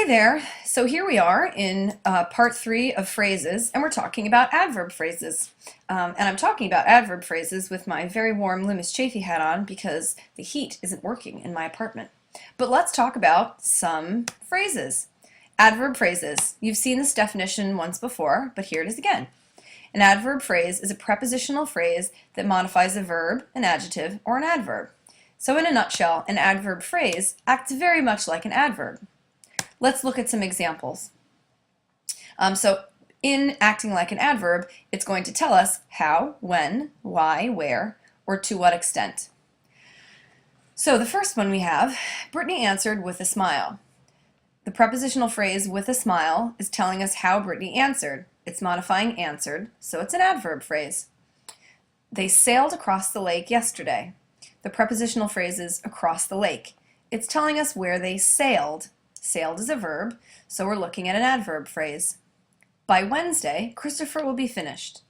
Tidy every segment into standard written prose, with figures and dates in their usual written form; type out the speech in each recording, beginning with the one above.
Hi there. So here we are in part 3 of phrases, and we're talking about adverb phrases. And I'm talking about adverb phrases with my very warm Loomis Chafee hat on because the heat isn't working in my apartment. But let's talk about some phrases. Adverb phrases. You've seen this definition once before, but here it is again. An adverb phrase is a prepositional phrase that modifies a verb, an adjective, or an adverb. So in a nutshell, an adverb phrase acts very much like an adverb. Let's look at some examples. So in acting like an adverb, it's going to tell us how, when, why, where, or to what extent. So the first one we have, Brittany answered with a smile. The prepositional phrase with a smile is telling us how Brittany answered. It's modifying answered, so it's an adverb phrase. They sailed across the lake yesterday. The prepositional phrase is across the lake. It's telling us where they sailed. Sailed is a verb, so we're looking at an adverb phrase. By Wednesday, Christopher will be finished.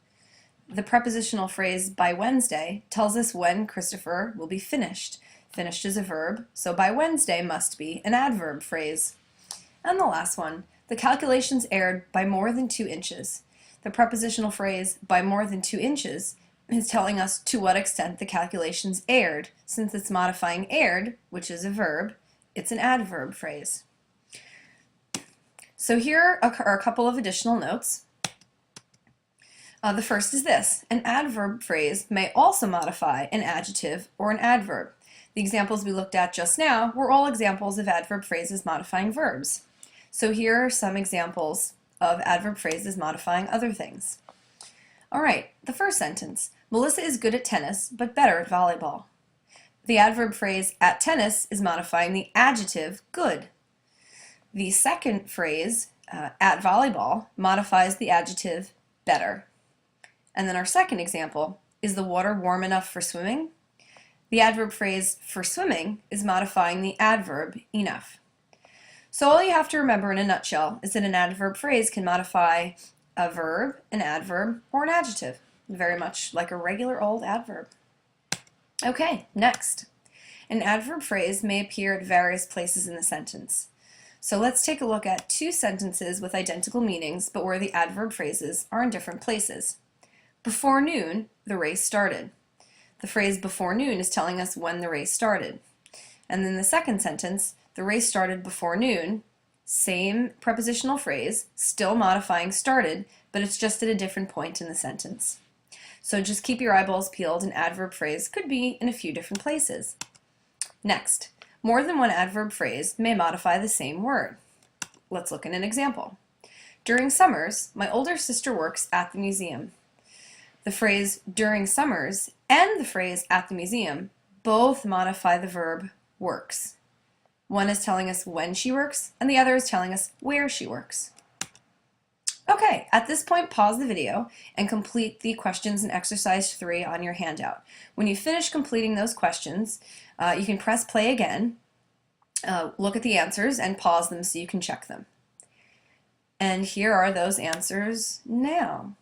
The prepositional phrase by Wednesday tells us when Christopher will be finished. Finished is a verb, so by Wednesday must be an adverb phrase. And the last one, the calculations erred by more than 2 inches. The prepositional phrase by more than 2 inches is telling us to what extent the calculations erred. Since it's modifying erred, which is a verb, it's an adverb phrase. So here are a couple of additional notes. The first is this. An adverb phrase may also modify an adjective or an adverb. The examples we looked at just now were all examples of adverb phrases modifying verbs. So here are some examples of adverb phrases modifying other things. All right, the first sentence. Melissa is good at tennis, but better at volleyball. The adverb phrase at tennis is modifying the adjective good. The second phrase, at volleyball, modifies the adjective better. And then our second example, is the water warm enough for swimming? The adverb phrase for swimming is modifying the adverb enough. So all you have to remember in a nutshell is that an adverb phrase can modify a verb, an adverb, or an adjective, very much like a regular old adverb. Okay, next. An adverb phrase may appear at various places in the sentence. So let's take a look at 2 sentences with identical meanings, but where the adverb phrases are in different places. Before noon, the race started. The phrase before noon is telling us when the race started. And then the second sentence, the race started before noon, same prepositional phrase, still modifying started, but it's just at a different point in the sentence. So just keep your eyeballs peeled. An adverb phrase could be in a few different places. Next. More than one adverb phrase may modify the same word. Let's look at an example. During summers, my older sister works at the museum. The phrase during summers and the phrase at the museum both modify the verb works. One is telling us when she works, and the other is telling us where she works. Okay, at this point, pause the video and complete the questions in exercise 3 on your handout. When you finish completing those questions, you can press play again, look at the answers, and pause them so you can check them. And here are those answers now.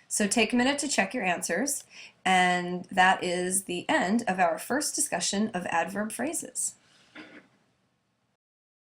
So take a minute to check your answers, and that is the end of our first discussion of adverb phrases.